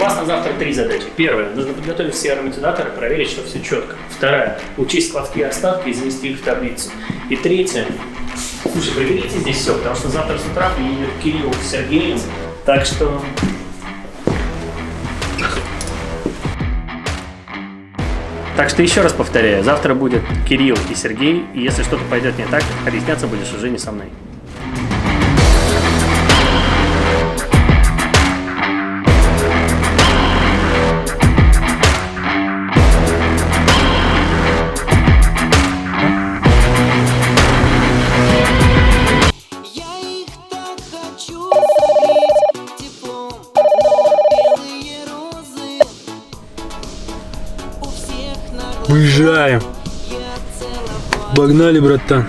вас на завтра 3 задачи. Первая. Нужно подготовить все ароматизаторы, проверить, что все четко. Вторая. Учесть складские остатки и занести их в таблицу. И третья. Слушай, проверите здесь все, потому что завтра с утра приедет Кирилл с Сергеем. Так что... Так что еще раз повторяю, завтра будет Кирилл и Сергей, и если что-то пойдет не так, объясняться будешь уже не со мной. Уезжаем. Погнали, братан.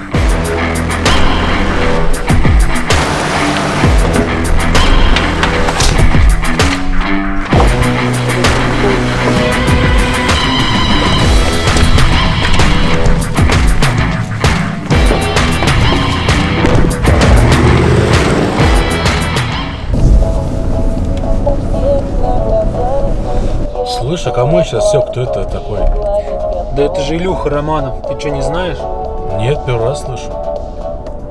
Слышь, а кому я сейчас все, кто это такой? Да это же Илюха Романов, ты что, не знаешь? Нет, первый раз слышу.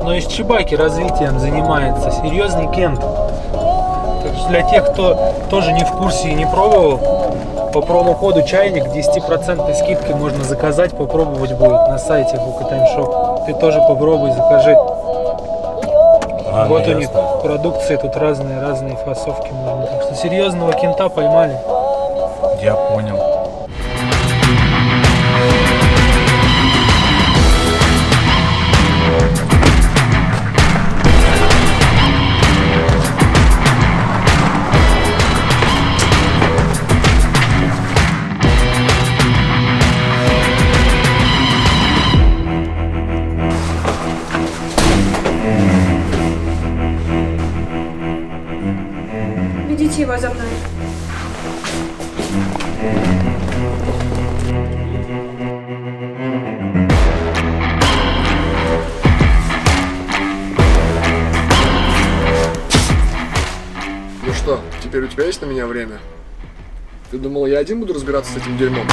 Но из Чебаки развитием занимается, серьезный кент. Так что для тех, кто тоже не в курсе и не пробовал, по промокоду «Чайник» 10% скидкой можно заказать, попробовать будет на сайте Hookah Time Shop. Ты тоже попробуй, закажи. Вот у них продукции тут разные фасовки можно. Так что серьезного кента поймали. Я понял. Ведите его за мной. Ну что, теперь у тебя есть на меня время? Ты думал, я один буду разбираться с этим дерьмом?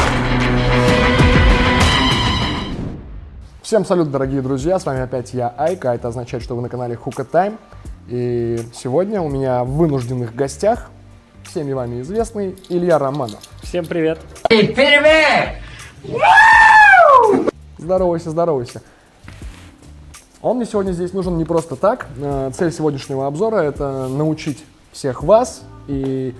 Всем салют, дорогие друзья, с вами опять я, Айка, это означает, что вы на канале Hookah Time. И сегодня у меня в вынужденных гостях всеми вами известный Илья Романов. Всем привет! Привет! Здоровайся, здоровайся. Он мне сегодня здесь нужен не просто так. Цель сегодняшнего обзора — это научить всех вас и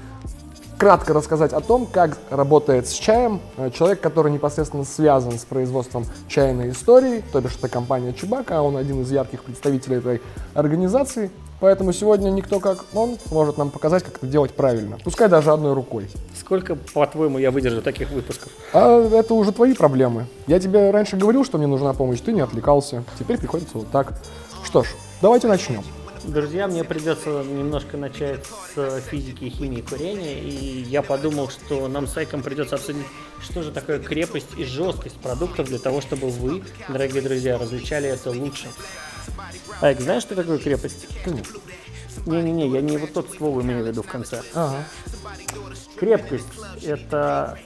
кратко рассказать о том, как работает с чаем человек, который непосредственно связан с производством чайной истории, то бишь это компания Чебака, он один из ярких представителей этой организации. Поэтому сегодня никто как он сможет нам показать, как это делать правильно. Пускай даже одной рукой. Сколько, по-твоему, я выдержу таких выпусков? А это уже твои проблемы. Я тебе раньше говорил, что мне нужна помощь, ты не отвлекался. Теперь приходится вот так. Что ж, давайте начнем. Друзья, мне придется немножко начать с физики и химии курения, и я подумал, что нам с Айком придется обсудить, что же такое крепость и жесткость продуктов для того, чтобы вы, дорогие друзья, различали это лучше. Айк, знаешь, что такое крепость? Конечно. Не-не-не, я не вот тот ствол имею в виду в конце. Ага. Крепкость – это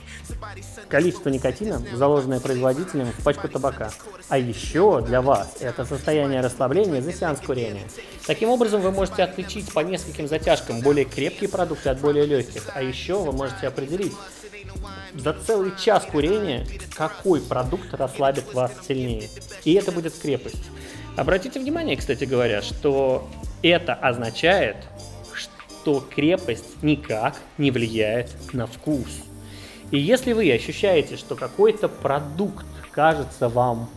количество никотина, заложенное производителем в пачку табака. А еще для вас это состояние расслабления за сеанс курения. Таким образом, вы можете отличить по нескольким затяжкам более крепкие продукты от более легких. А еще вы можете определить за целый час курения, какой продукт расслабит вас сильнее. И это будет крепость. Обратите внимание, кстати говоря, что это означает, что крепость никак не влияет на вкус. И если вы ощущаете, что какой-то продукт кажется вам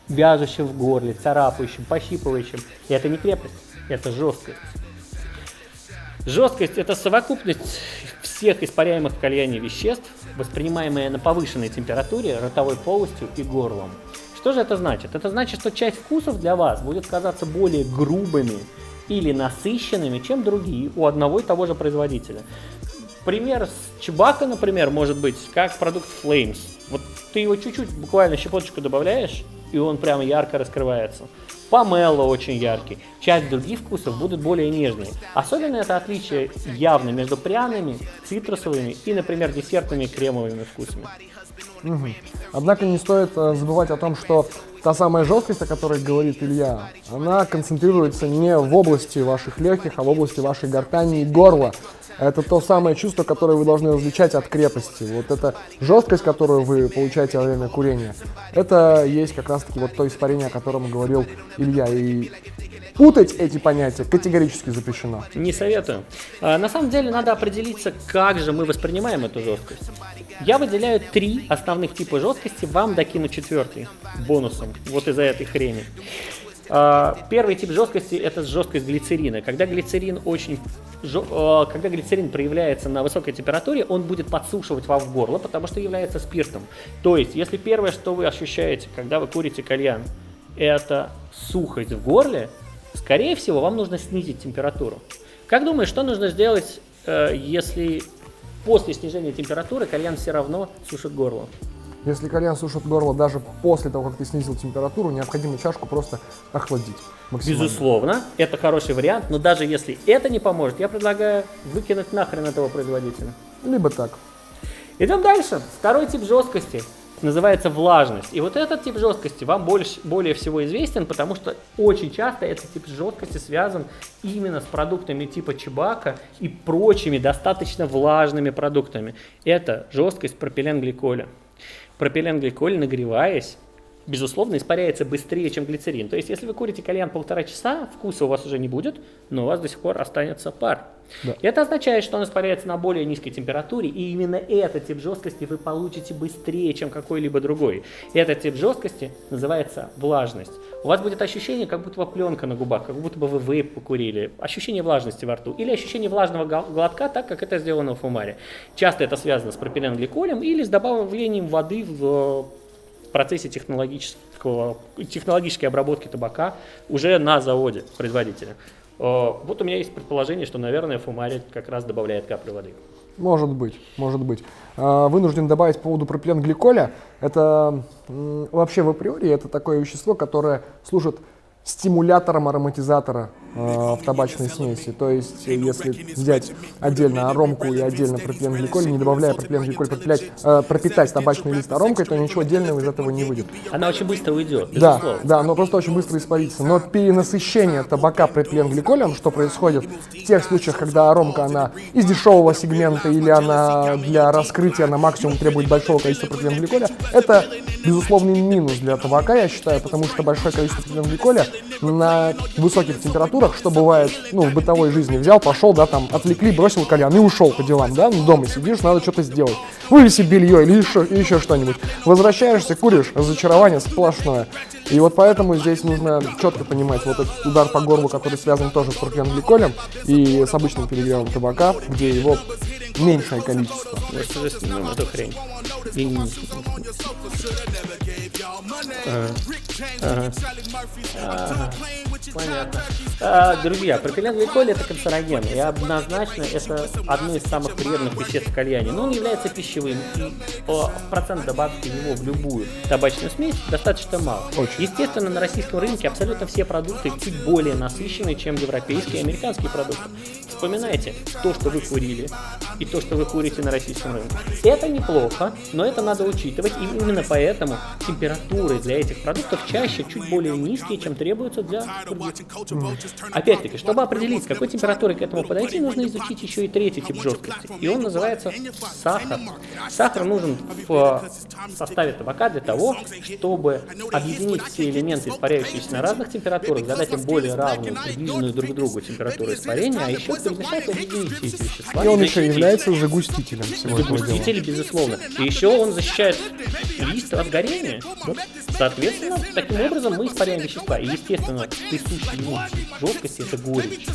вяжущим в горле, царапающим, пощипывающим, это не крепость, это жесткость. Жесткость – это совокупность всех испаряемых в кальяне веществ, воспринимаемая на повышенной температуре ротовой полостью и горлом. Что же это значит? Это значит, что часть вкусов для вас будет казаться более грубыми или насыщенными, чем другие у одного и того же производителя. Пример с Чебака, например, может быть как продукт Flames. Вот ты его чуть-чуть, буквально щепоточку добавляешь, и он прямо ярко раскрывается. Помело очень яркий. Часть других вкусов будут более нежные. Особенно это отличие явно между пряными, цитрусовыми и, например, десертными кремовыми вкусами. Однако не стоит забывать о том, что та самая жесткость, о которой говорит Илья, она концентрируется не в области ваших легких, а в области вашей гортани и горла. Это то самое чувство, которое вы должны различать от крепости. Вот эта жесткость, которую вы получаете во время курения, это есть как раз-таки вот то испарение, о котором говорил Илья. И путать эти понятия категорически запрещено. Не советую. На самом деле надо определиться, как же мы воспринимаем эту жесткость. Я выделяю 3 основных типа жесткости, вам докину 4-й бонусом, вот из-за этой хрени. Первый тип жесткости – это жесткость глицерина. Когда глицерин проявляется на высокой температуре, он будет подсушивать вам в горло, потому что является спиртом. То есть, если первое, что вы ощущаете, когда вы курите кальян, это сухость в горле, скорее всего, вам нужно снизить температуру. Как думаешь, что нужно сделать, если после снижения температуры кальян все равно сушит горло? Если кальян сушит горло даже после того, как ты снизил температуру, необходимо чашку просто охладить максимально. Безусловно, это хороший вариант, но даже если это не поможет, я предлагаю выкинуть нахрен этого производителя. Либо так. Идем дальше. Второй тип жесткости называется влажность. И вот этот тип жесткости вам более всего известен, потому что очень часто этот тип жесткости связан именно с продуктами типа чебака и прочими достаточно влажными продуктами. Это жесткость пропиленгликоля. Пропиленгликоль, нагреваясь, безусловно, испаряется быстрее, чем глицерин. То есть, если вы курите кальян 1,5 часа, вкуса у вас уже не будет, но у вас до сих пор останется пар. Да. Это означает, что он испаряется на более низкой температуре, и именно этот тип жесткости вы получите быстрее, чем какой-либо другой. Этот тип жесткости называется влажность. У вас будет ощущение, как будто бы пленка на губах, как будто бы вы вейп покурили, ощущение влажности во рту или ощущение влажного глотка, так как это сделано в фумаре. Часто это связано с пропиленгликолем или с добавлением воды в процессе технологической обработки табака уже на заводе производителя. Вот у меня есть предположение, что, наверное, фумарит как раз добавляет каплю воды. Может быть, может быть. Вынужден добавить по поводу пропиленгликоля. Это вообще в априори это такое вещество, которое служит стимулятором ароматизатора в табачной смеси. То есть, если взять отдельно аромку и отдельно пропиленгликоль, не добавляя пропиленгликоль, пропитать табачный лист аромкой, то ничего отдельного из этого не выйдет. Она очень быстро уйдет, безусловно. Да, но просто очень быстро испарится. Но перенасыщение табака пропиленгликолем, что происходит в тех случаях, когда аромка, она из дешевого сегмента или она для раскрытия на максимум требует большого количества пропиленгликоля, это безусловный минус для табака, я считаю, потому что большое количество пропиленгликоля на высоких температурах, что бывает, в бытовой жизни, взял, пошел, да, там, отвлекли, бросил кальян и ушел по делам, да, дома сидишь, надо что-то сделать, вывеси белье или еще что-нибудь, возвращаешься, куришь, разочарование сплошное, и вот поэтому здесь нужно четко понимать вот этот удар по горлу, который связан тоже с пропиленгликолем и с обычным перегревом табака, где его меньшее количество. Может, уже снимем эту хрень. Понятно. Друзья, пропиленгликоль — это канцероген, и однозначно это одно из самых вредных веществ в кальяне. Но он является пищевым, и процент добавки его в любую табачную смесь достаточно мал. Естественно, на российском рынке абсолютно все продукты чуть более насыщенные, чем европейские и американские продукты. Вспоминайте то, что вы курили, и то, что вы курите на российском рынке. Это неплохо, но это надо учитывать, и именно поэтому температуры для этих продуктов чаще чуть более низкие, чем требуются для других. Опять-таки, чтобы определить, с какой температурой к этому подойти, нужно изучить еще и третий тип жесткости, и он называется сахар. Сахар нужен в составе табака для того, чтобы объединить все элементы, испаряющиеся на разных температурах, задать им более равную, приближенную друг к другу температуру испарения, а еще перемешать и объединить все эти вещества. И он еще является загустителем всего этого дела. Загуститель, безусловно. И еще он защищает лист от горения. Соответственно, таким образом мы испаряем вещества. И, естественно, присущая ему жесткости — это горечь.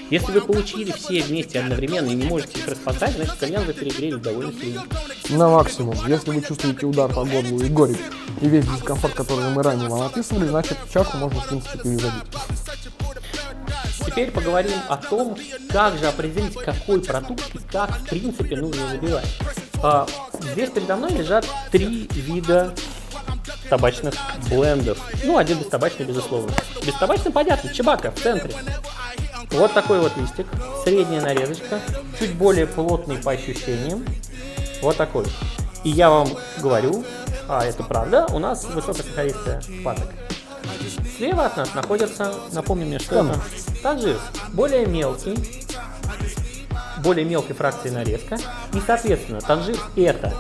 Если вы получили все вместе одновременно и не можете их распознать, значит, кальян вы перегрели довольно сильно. На максимум. Если вы чувствуете удар по горлу и горечь, и весь дискомфорт, который мы ранее вам описывали, значит, чашку можно, в принципе, перезабить. Теперь поговорим о том, как же определить, какой продукт и как, в принципе, нужно забивать. Здесь передо мной лежат 3 вида табачных блендов. Ну, один бестабачный, безусловно. Бестабачный, понятно, чебака в центре. Вот такой вот листик, средняя нарезочка, чуть более плотный по ощущениям. Вот такой. И я вам говорю, а это правда, у нас высокосахаристая патока. Слева от нас находится, напомню мне, что это танжир, более мелкой фракции нарезка. И, соответственно, танжир это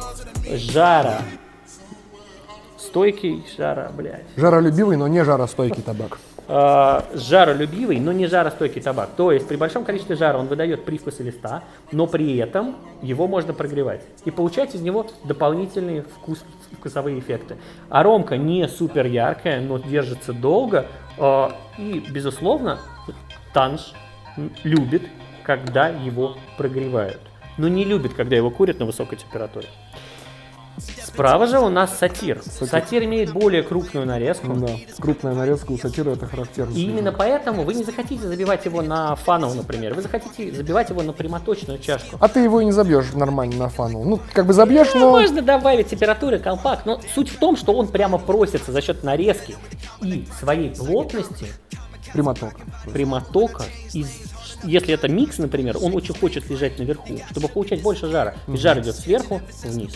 Жаролюбивый, но не жаростойкий табак. Жаролюбивый, но не жаростойкий табак. То есть при большом количестве жара он выдает привкусы листа, но при этом его можно прогревать и получать из него дополнительные вкусовые эффекты. Аромка не супер яркая, но держится долго. И, безусловно, танж любит, когда его прогревают, но не любит, когда его курят на высокой температуре. Справа же у нас сатир. Сатир имеет более крупную нарезку. Да, крупная нарезка у сатира это характерно. И именно поэтому вы не захотите забивать его на фанул, например. Вы захотите забивать его на прямоточную чашку. А ты его и не забьешь нормально на фанул. Ну, как бы забьешь, но... Можно добавить температуры, колпак, но суть в том, что он прямо просится за счет нарезки и своей плотности прямотока если это микс, например, он очень хочет лежать наверху, чтобы получать больше жара. И жар идет сверху вниз.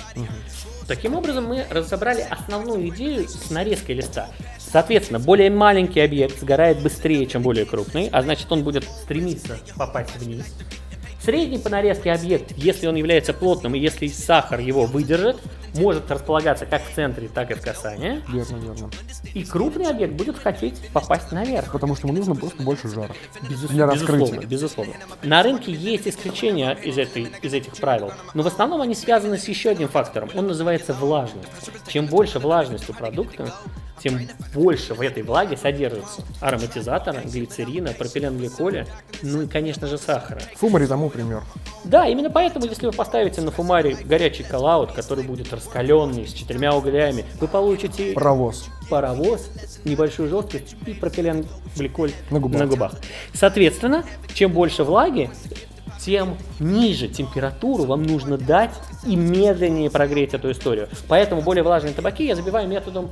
Таким образом, мы разобрали основную идею с нарезкой листа. Соответственно, более маленький объект сгорает быстрее, чем более крупный, а значит, он будет стремиться попасть вниз. Средний по нарезке объект, если он является плотным и если сахар его выдержит, может располагаться как в центре, так и в касании. Верно. И крупный объект будет хотеть попасть наверх. Потому что ему нужно просто больше жара. Для раскрытия. Безусловно. На рынке есть исключения из этих правил, но в основном они связаны с еще одним фактором. Он называется влажность. Чем больше влажность у продукта, тем больше в этой влаге содержится ароматизатора, глицерина, пропиленгликоля, ну и, конечно же, сахара. Фумари тому пример. Да, именно поэтому, если вы поставите на фумаре горячий коллаут, который будет раскаленный, с 4 углями, вы получите паровоз, небольшую жесткость и пропиленгликоль на губах. Соответственно, чем больше влаги, тем ниже температуру вам нужно дать и медленнее прогреть эту историю. Поэтому более влажные табаки я забиваю методом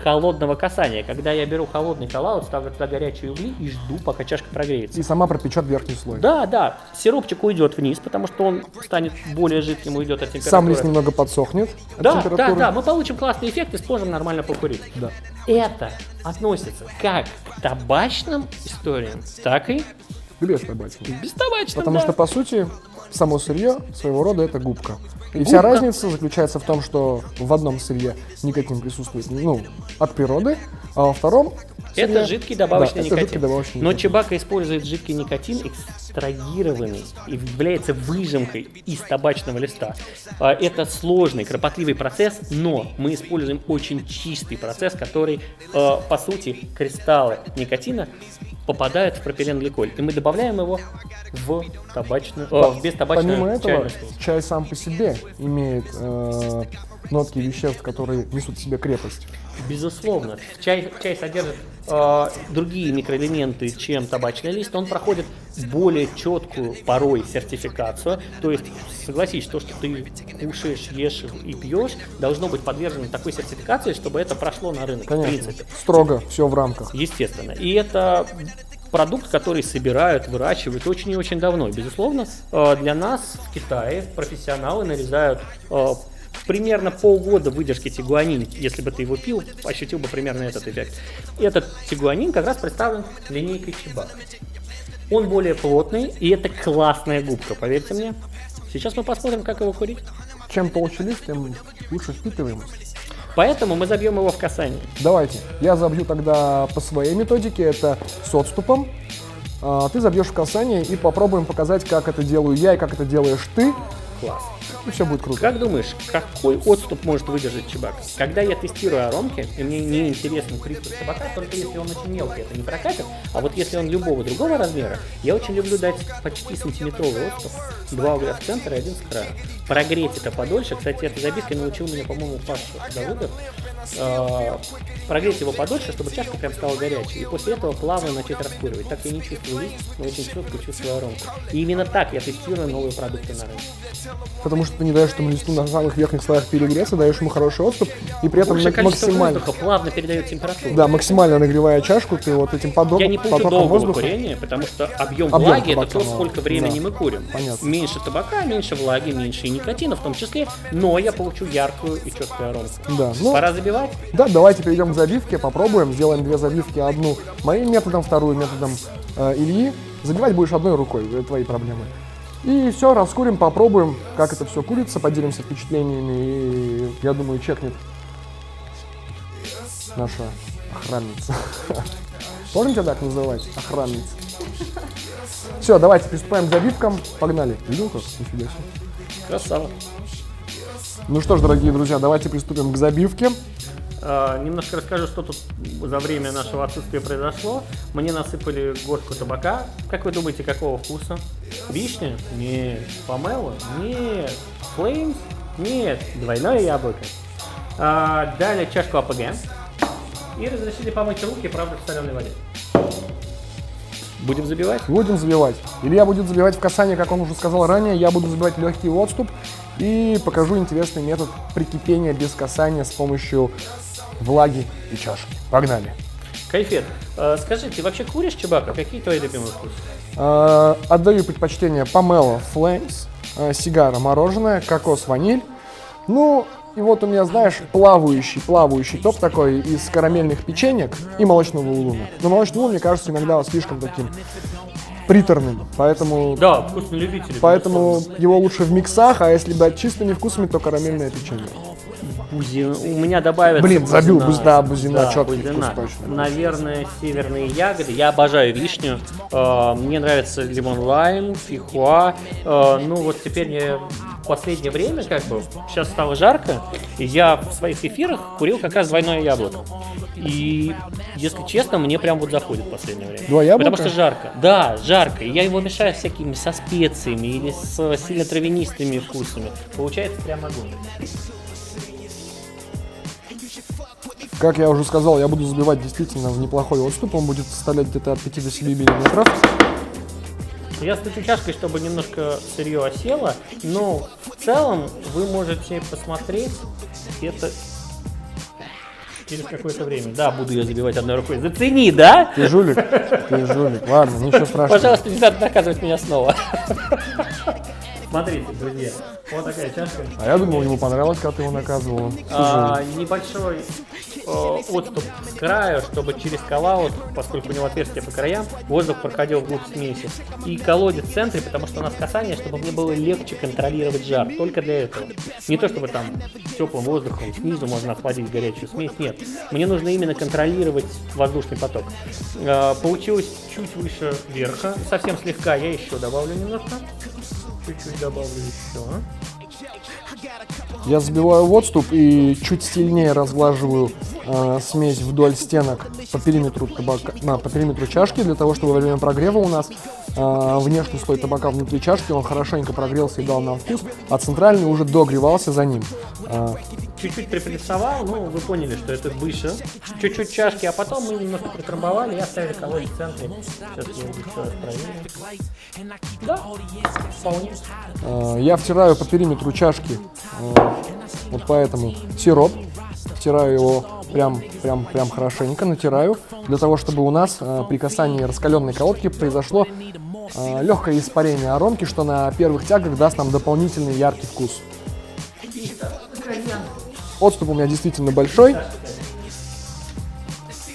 холодного касания. Когда я беру холодный коллаут, ставлю туда горячие угли и жду, пока чашка прогреется. И сама пропечет верхний слой. Да. Сиропчик уйдет вниз, потому что он станет более жидким, уйдет от температуры. Сам лист немного подсохнет от температуры. Да, мы получим классный эффект и сможем нормально покурить. Да. Это относится как к табачным историям, так и бестабачным. Потому что, по сути, само сырье своего рода это губка. И вся разница заключается в том, что в одном сырье никотин присутствует, от природы, а во втором сырье... Это жидкий добавочный никотин. Жидкий добавочный Но никотин. чебака использует жидкий никотин, экстрагированный, и является выжимкой из табачного листа. Это сложный, кропотливый процесс, но мы используем очень чистый процесс, который, по сути, кристаллы никотина попадают в пропиленгликоль, и мы добавляем его в бестабачную Помимо этого, чайную. чай сам по себе имеет нотки веществ, которые несут в себе крепость. Безусловно. Чай содержит другие микроэлементы, чем табачный лист. Он проходит более четкую порой сертификацию. То есть, согласись, то, что ты кушаешь, ешь и пьешь, должно быть подвержено такой сертификации, чтобы это прошло на рынок. Конечно. В принципе. Строго, все в рамках. Естественно. И это продукт, который собирают, выращивают очень и очень давно. И, безусловно, для нас в Китае профессионалы нарезают примерно полгода выдержки тигуанин. Если бы ты его пил, ощутил бы примерно этот эффект. И этот тигуанин как раз представлен линейкой чебак. Он более плотный, и это классная губка, поверьте мне. Сейчас мы посмотрим, как его курить. Чем толще лист, тем лучше впитываемость. Поэтому мы забьем его в касание. Давайте, я забью тогда по своей методике, это с отступом. Ты забьешь в касание и попробуем показать, как это делаю я и как это делаешь ты. Класс. И все будет круто. Как думаешь, какой отступ может выдержать чебак? Когда я тестирую аромки, и мне не интересен привкус табака, только если он очень мелкий, это не прокатит. А вот если он любого другого размера, я очень люблю дать почти сантиметровый отступ, 2 угля в центр и 1 с края. Прогреть это подольше. Кстати, этой забивкой научил меня, по-моему, Паша Давыдов. Прогреть его подольше, чтобы чашка прям стала горячей. И после этого плавно начать раскуривать. Так я не чувствую лист, но очень четко чувствую аромку. И именно так я тестирую новые продукты на рынке. Потому что что ты не даешь этому листу на самых верхних слоях перегреться, даешь ему хороший отступ, и при этом Большее количество максимально, воздуха плавно передает температуру. да, максимально нагревая чашку, ты вот этим Я не путаю потоком долгого воздуха. курения, потому что объем Объем влаги это табака, то, сколько времени да. мы курим. Понятно. Меньше табака, меньше влаги, меньше и никотина в том числе, но я получу яркую и четкую аромату. Да, ну, Пора забивать. да, давайте перейдем к забивке, попробуем, сделаем 2 забивки, одну моим методом, вторую методом Ильи. Забивать будешь одной рукой, это твои проблемы. И все, раскурим, попробуем, как это все курится, поделимся впечатлениями, и, я думаю, чекнет наша охранница. Можно тебя так называть? Охранница. Все, давайте приступаем к забивкам. Погнали. Видел как? Нифига себе. Красава. Ну что ж, дорогие друзья, давайте приступим к забивке. Немножко расскажу, что тут за время нашего отсутствия произошло. Мне насыпали горстку табака. Как вы думаете, какого вкуса? Вишня? Нет. Помело? Нет. Флеймс? Нет. Двойное яблоко. Далее чашку АПГ. И разрешили помыть руки, правда, в соленой воде. Будем забивать? Будем забивать. Илья будет забивать в касание, как он уже сказал ранее. Я буду забивать легкий отступ. И покажу интересный метод прикипения без касания с помощью влаги и чашки. Погнали. Кайфет, скажи, ты вообще куришь чебака? Какие твои любимые вкусы? Отдаю предпочтение Pomelo Flames, сигара мороженое, кокос ваниль. Ну, и вот у меня, знаешь, плавающий топ такой из карамельных печенек и молочного улуна. Но молочный улун, мне кажется, иногда слишком таким приторным, поэтому... Да, вкусный любитель. Поэтому его лучше в миксах, а если брать чистыми вкусами, то карамельное печенье. У меня добавится... Блин, забил бузина. бузина, Да, четкий бузина. вкус точно. Наверное, северные ягоды. Я обожаю вишню. Мне нравится лимон-лайм, фихуа. Ну вот теперь я в последнее время, как бы, сейчас стало жарко, и я в своих эфирах курил как раз двойное яблоко. И, если честно, мне прям вот заходит в последнее время. Два яблока? Потому что жарко. Да, жарко. И я его мешаю всякими со специями или с сильно травянистыми вкусами. Получается прям огонь. Как я уже сказал, я буду забивать действительно в неплохой отступ. Он будет составлять где-то от 5 до 7 миллиметров. Я стучу чашкой, чтобы немножко сырье осело, но в целом вы можете посмотреть это через какое-то время. Да, буду я забивать одной рукой. Зацени, да? Ты жулик. Ладно, ничего страшного. Пожалуйста, не надо наказывать меня снова. Смотрите, друзья, вот такая чашка. А я думал, ему понравилось, как ты его наказывал. Небольшой отступ с краю, чтобы через коллаут, поскольку у него отверстие по краям, воздух проходил вглубь смеси. И колодец в центре, потому что у нас касание, чтобы мне было легче контролировать жар. Только для этого. Не то, чтобы там теплым воздухом снизу можно охладить горячую смесь. Нет. Мне нужно именно контролировать воздушный поток. Получилось чуть выше верха. Совсем слегка. Я еще добавлю немножко. Чуть-чуть добавлю еще. Я забиваю в отступ и чуть сильнее разглаживаю смесь вдоль стенок по периметру табака, по периметру чашки, для того, чтобы во время прогрева у нас внешний слой табака внутри чашки, он хорошенько прогрелся и дал нам вкус, а центральный уже догревался за ним. Чуть-чуть припрессовал, ну вы поняли, что это выше. Чуть-чуть чашки, а потом мы немножко притрамбовали и оставили колодец в центре. Сейчас я еще раз проверю. Да, вполне. Я втираю по периметру чашки вот поэтому сироп. Втираю его прям хорошенько, натираю, для того, чтобы у нас при касании раскаленной колодки произошло легкое испарение аромки, что на первых тягах даст нам дополнительный яркий вкус. Отступ у меня действительно большой.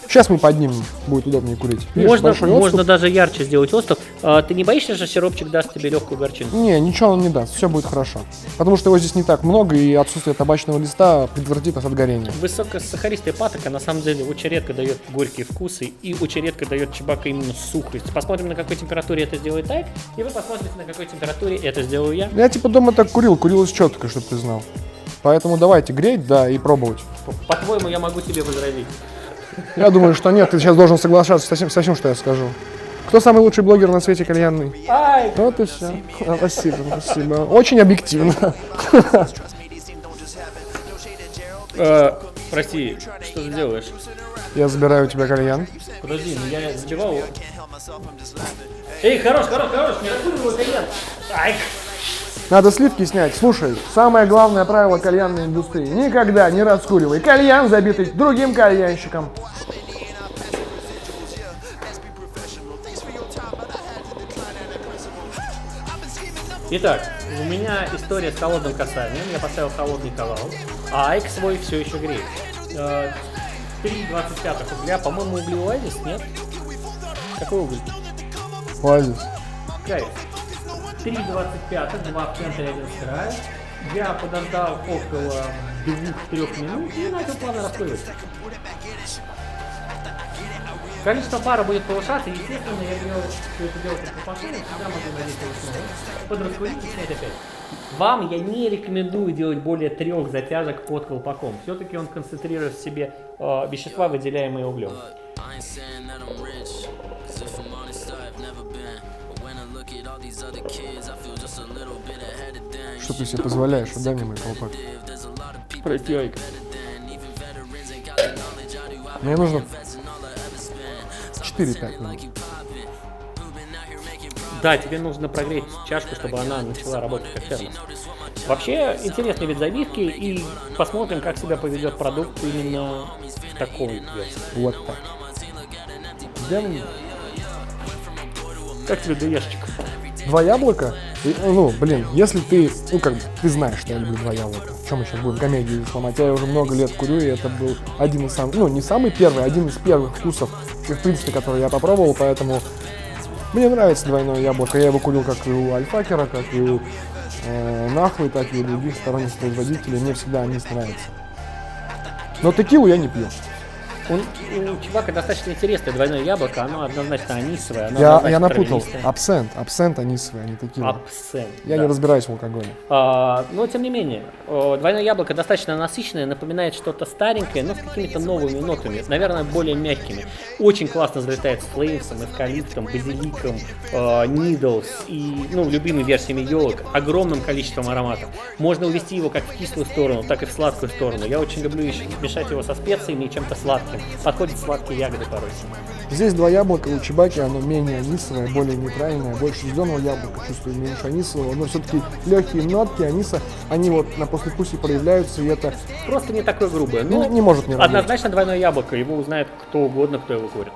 Сейчас мы поднимем, будет удобнее курить. Видишь, можно даже ярче сделать отступ. Ты не боишься, что сиропчик даст тебе легкую горчинку? Не, ничего он не даст, все будет хорошо. Потому что его здесь не так много, и отсутствие табачного листа предотвратит нас от горения. Высокосахаристая патока на самом деле очень редко дает горькие вкусы и очень редко дает чебака именно сухость. Посмотрим, на какой температуре это сделает Тайк, и вы посмотрите, на какой температуре это сделаю я. Я типа дома так курил из четко, чтобы ты знал. Поэтому давайте греть, да, и пробовать. По-твоему, я могу тебе возразить? Я думаю, что нет, ты сейчас должен соглашаться со всем, что я скажу. Кто самый лучший блогер на свете кальянный? Ай! Вот и все. Спасибо. Очень объективно. Прости, что ты делаешь? Я забираю у тебя кальян. Подожди, ну я забивал его. Эй, хорош, не раскуривай кальян. Ай! Надо сливки снять. Слушай, самое главное правило кальянной индустрии. Никогда не раскуривай кальян, забитый другим кальянщиком. Итак, у меня история с холодным касанием. Я поставил холодный кавал, а Айк свой все еще греет. 3,25 угля. По-моему, углеоазис, нет? Какой уголь? Оазис. Кайф. 3,25, 2 в центре, 1 с края. Я подождал около 2-3 минут и начал плавно раскуривать. Количество пара будет повышаться, естественно, я делаю все это дело по машине, всегда могу надеть снова, подраскурить и снять опять. Вам я не рекомендую делать более 3 затяжек под колпаком. Все-таки он концентрирует в себе вещества, выделяемые углем. Что ты себе позволяешь? Отдай мне мой колпак. Прости, Айк. Мне нужно 4-5 минут. Да, тебе нужно прогреть чашку, чтобы она начала работать как термос. Вообще, интересный вид забивки, и посмотрим, как себя поведет продукт именно в такой версии. Вот так. Идем. Как тебе ДЕшечка? 2 яблока? Ну, блин, если ты, как бы, ты знаешь, что я люблю 2 яблока. Чем мы сейчас будем комедию сломать? Я уже много лет курю, и это был один из самых, не самый первый, один из первых вкусов, в принципе, который я попробовал, поэтому мне нравится двойное яблоко. Я его курил как и у Альфакера, как и у Нахвы, так и у других сторонних производителей. Мне всегда они нравятся. Но текилу я не пью. У чувака достаточно интересное двойное яблоко, оно однозначно анисовое. Я напутал. Абсент анисовый, а не текила. Абсент. Я не разбираюсь в алкоголе. Но тем не менее, двойное яблоко достаточно насыщенное, напоминает что-то старенькое, но с какими-то новыми нотами, наверное, более мягкими. Очень классно взлетает с флеймсом, эвкалиптом, базиликом, нидлс и любыми версиями елок, огромным количеством ароматов. Можно увести его как в кислую сторону, так и в сладкую сторону. Я очень люблю мешать его со специями и чем-то сладким. Подходят сладкие ягоды порой. Здесь 2 яблока у Чибаки, оно менее анисовое, более нейтральное, больше зеленого яблока, чувствую меньше анисового, но все-таки легкие нотки аниса, они вот на послевкусии проявляются, и это просто не такое грубое. Не может не работать. Однозначно двойное яблоко, его узнает кто угодно, кто его курит.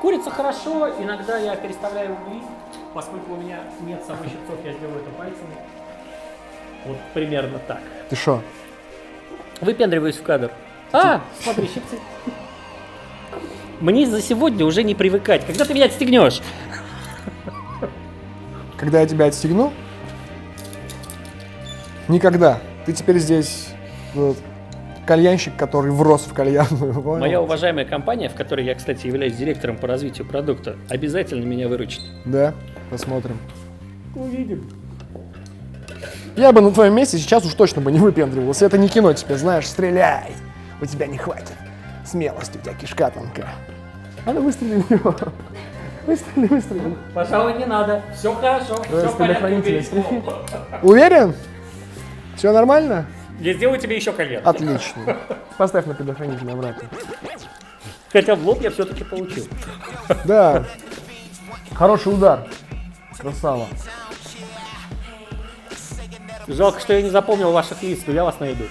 Курица хорошо, иногда я переставляю угли, поскольку у меня нет с собой щипцов, я сделаю это пальцами. Вот примерно так. Ты шо? Выпендриваюсь в кадр. Смотри, щипцы. Мне за сегодня уже не привыкать. Когда ты меня отстегнешь? Когда я тебя отстегну? Никогда. Ты теперь здесь кальянщик, который врос в кальянную. Моя уважаемая компания, в которой я, кстати, являюсь директором по развитию продукта, обязательно меня выручит. Да? Посмотрим. Увидим. Я бы на твоем месте сейчас уж точно бы не выпендривался. Это не кино тебе, знаешь, стреляй. У тебя не хватит смелости, у тебя кишка тонкая. А ну выстрели в него. Выстрели. Пожалуй, не надо. Все хорошо. Все в порядке. Уверен? Все нормально? Я сделаю тебе еще кальян. Отлично. Поставь на предохранитель обратно. Хотя в лоб я все-таки получил. Да. Хороший удар. Красава. Жалко, что я не запомнил ваших лиц, но я вас найду.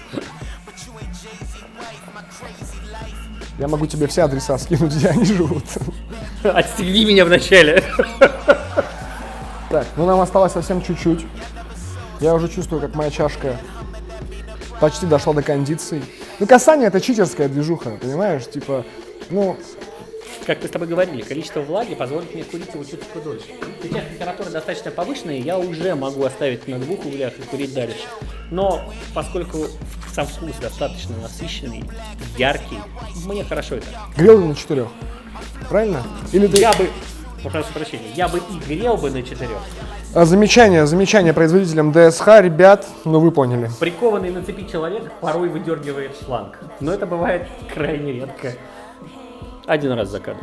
Я могу тебе все адреса скинуть, где они живут. Отстегни меня вначале. Так, нам осталось совсем чуть-чуть. Я уже чувствую, как моя чашка почти дошла до кондиции. Касание — это читерская движуха, понимаешь? Как мы с тобой говорили, количество влаги позволит мне курить его чуточку дольше. Сейчас температура достаточно повышенная, я уже могу оставить на 2 углях и курить дальше. Но поскольку сам вкус достаточно насыщенный, яркий, мне хорошо это. Грел на 4, правильно? Или ты... Прошу прощения, я бы и грел бы на 4. Замечание производителям ДСХ, ребят, вы поняли. Прикованный на цепи человек порой выдергивает шланг, но это бывает крайне редко. 1 раз за кадр.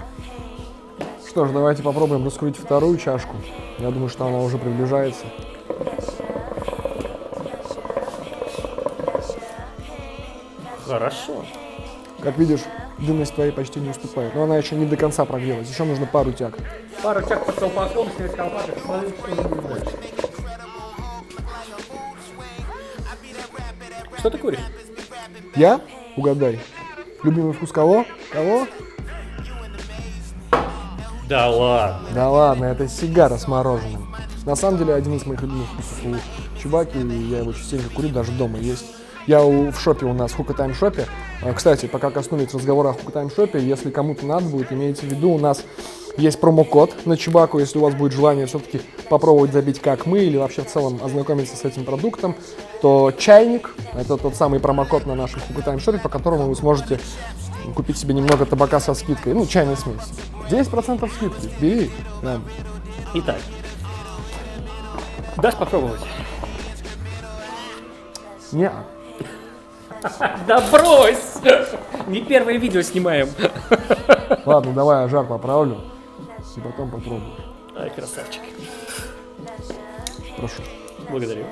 Что ж, давайте попробуем раскурить вторую чашку. Я думаю, что она уже приближается. Хорошо. Как видишь, дымность твоей почти не уступает. Но она еще не до конца прогрелась. Еще нужно пару тяг. Пару тяг под колпаком, снять колпак, и смотреть, что будет дальше. Что ты куришь? Я? Угадай. Любимый вкус кого? Кого? Да ладно. Да ладно, это сигара с мороженым. На самом деле, один из моих любимых вкусов у Чубаки, и я его частенько курю, даже дома есть. Я в шопе у нас, в Hookah Time шопе. Кстати, пока коснулись разговора о Hookah Time шопе, если кому-то надо будет, имейте в виду, у нас есть промокод на Чубаку, если у вас будет желание все-таки попробовать забить как мы, или вообще в целом ознакомиться с этим продуктом, то чайник, это тот самый промокод на нашем Hookah Time шопе, по которому вы сможете купить себе немного табака со скидкой, ну, чайной смеси. 10% скидки, бери. Да. Итак. Дашь попробовать? Не. Да брось! Не первое видео снимаем. Ладно, давай я жар поправлю и потом попробую. Ай, красавчик. Прошу. Благодарю.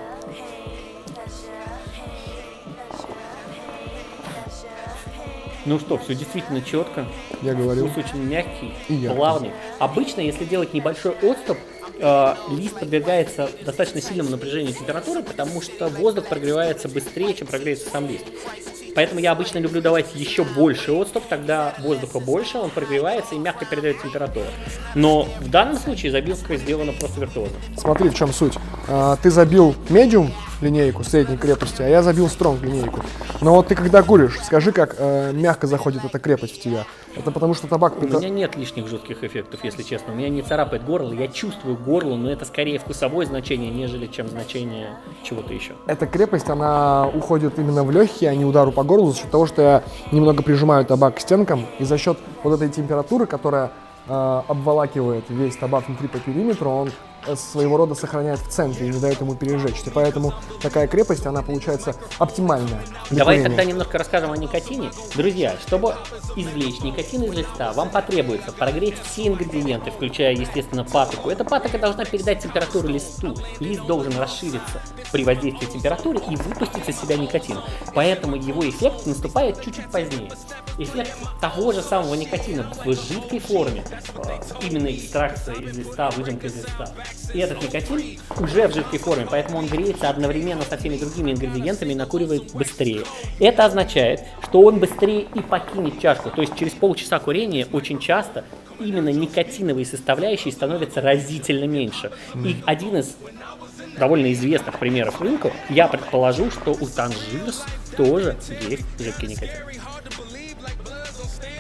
Ну что, все действительно четко. Я говорю. Вкус очень мягкий, И яркий. плавный. Обычно, если делать небольшой отступ, лист подвергается достаточно сильному напряжению температуры, потому что воздух прогревается быстрее, чем прогреется сам лист. Поэтому я обычно люблю давать еще больше отступ, тогда воздуха больше, он прогревается и мягко передает температуру. Но в данном случае забивка сделана просто виртуозно. Смотри, в чем суть. Ты забил медиум линейку средней крепости, а я забил стронг линейку. Но вот ты когда куришь, скажи, как мягко заходит эта крепость в тебя. Это потому что табак... У меня нет лишних жутких эффектов, если честно. У меня не царапает горло, я чувствую горло, но это скорее вкусовое значение, нежели чем значение чего-то еще. Эта крепость, она уходит именно в легкие, а не удару по горлу, за счет того, что я немного прижимаю табак к стенкам, и за счет вот этой температуры, которая обволакивает весь табак внутри по периметру, он своего рода сохраняет в центре и не дает ему пережечься. Поэтому такая крепость, она получается оптимальная. Давай тогда немножко расскажем о никотине. Друзья, чтобы извлечь никотин из листа, вам потребуется прогреть все ингредиенты, включая, естественно, патоку. Эта патока должна передать температуру листу. Лист должен расшириться при воздействии температуры и выпустить из себя никотин. Поэтому его эффект наступает чуть-чуть позднее. Эффект того же самого никотина в жидкой форме, именно экстракция из листа, выжимка из листа. И этот никотин уже в жидкой форме, поэтому он греется одновременно со всеми другими ингредиентами и накуривает быстрее. Это означает, что он быстрее и покинет чашку. То есть через полчаса курения очень часто именно никотиновые составляющие становятся разительно меньше. И один из довольно известных примеров рынка, я предположу, что у Tangiers тоже есть жидкий никотин.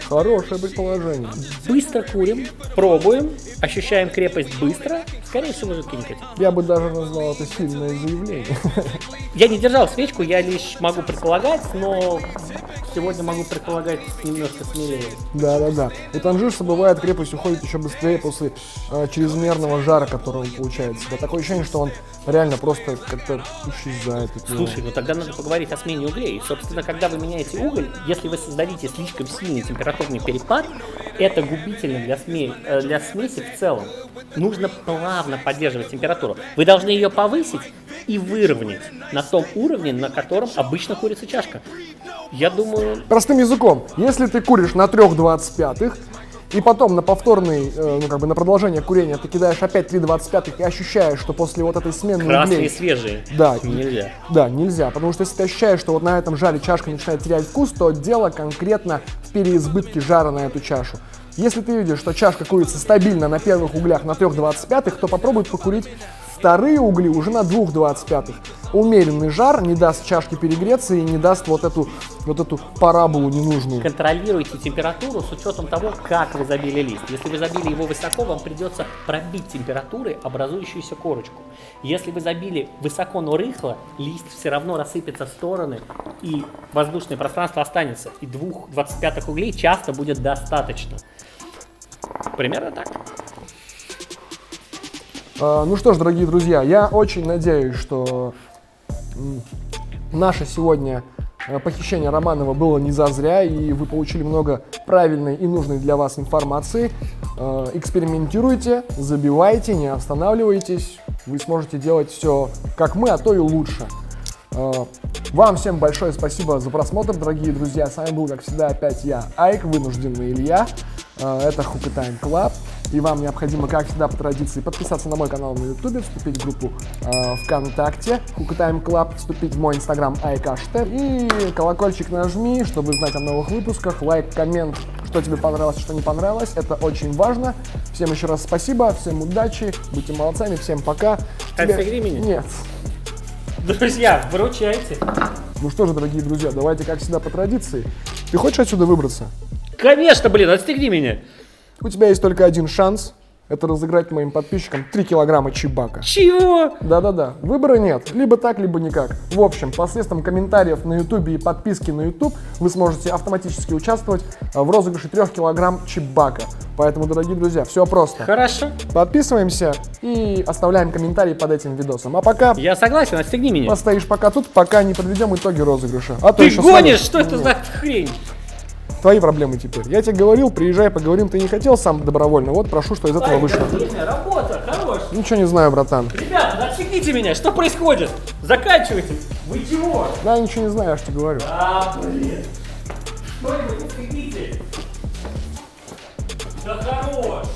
Хорошее предположение. Быстро курим, пробуем, ощущаем крепость быстро, скорее всего, жидкий никотин. Я бы даже назвал это сильное заявление. Я не держал свечку, я лишь могу предполагать, но сегодня могу предполагать немножко смелее. Да. У Танжирса бывает, крепость уходит еще быстрее после чрезмерного жара, который он получает. Такое ощущение, что он реально просто как-то исчезает. Слушай, ну тогда надо поговорить о смене углей. Собственно, когда вы меняете уголь, если вы создадите слишком сильный температурный перепад, это губительно для смеси в целом. Нужно плавно поддерживать температуру. Вы должны ее повысить и выровнять на том уровне, на котором обычно курится чашка. Я думаю... Простым языком, если ты куришь на 3,25 и потом на повторный, на продолжение курения ты кидаешь опять 3,25 и ощущаешь, что после вот этой смены Красные углей... свежие. Да. Нельзя. Да, нельзя, потому что если ты ощущаешь, что вот на этом жаре чашка начинает терять вкус, то дело конкретно в переизбытке жара на эту чашу. Если ты видишь, что чашка курится стабильно на первых углях на 3,25, то попробуй покурить вторые угли уже на 2,25. Умеренный жар не даст чашке перегреться и не даст вот эту параболу ненужную. Контролируйте температуру с учетом того, как вы забили лист. Если вы забили его высоко, вам придется пробить температурой образующуюся корочку. Если вы забили высоко, но рыхло, лист все равно рассыпется в стороны, и воздушное пространство останется. И 2,25 углей часто будет достаточно. Примерно так. Ну что ж, дорогие друзья, я очень надеюсь, что наше сегодня похищение Романова было не зазря, и вы получили много правильной и нужной для вас информации. Экспериментируйте, забивайте, не останавливайтесь, вы сможете делать все как мы, а то и лучше. Вам всем большое спасибо за просмотр, дорогие друзья. С вами был, как всегда, опять я, Айк, вынужденный Илья. Это Hookah Time Club. И вам необходимо, как всегда, по традиции, подписаться на мой канал на YouTube, вступить в группу ВКонтакте Hookah Time Club, вступить в мой инстаграм Айкаштер и колокольчик нажми, чтобы знать о новых выпусках, лайк, коммент, что тебе понравилось, что не понравилось. Это очень важно. Всем еще раз спасибо, всем удачи, будьте молодцами, всем пока. Отстегни меня. Нет. Друзья, выручайте. Ну что же, дорогие друзья, давайте, как всегда, по традиции. Ты хочешь отсюда выбраться? Конечно, блин, отстегни меня. У тебя есть только один шанс. Это разыграть моим подписчикам 3 килограмма чебака. Чего? Да-да-да, выбора нет. Либо так, либо никак. В общем, посредством комментариев на YouTube и подписки на YouTube вы сможете автоматически участвовать в розыгрыше 3 килограмм чебака. Поэтому, дорогие друзья, все просто. Хорошо. Подписываемся и оставляем комментарии под этим видосом. А пока Я согласен, отстегни меня. постоишь пока тут, пока не подведем итоги розыгрыша. А то Ты еще гонишь? скажут, Что это за хрень? твои проблемы теперь. Я тебе говорил, приезжай, поговорим. Ты не хотел сам добровольно. Вот прошу, что из этого вышло. Отлично, работа, хорош. Ничего не знаю, братан. Ребята, отстегните меня, что происходит? Заканчивайте. Вы чего? Да, ничего не знаю, я ж тебе говорю. Блин. Что-нибудь отстегните. Да хорош.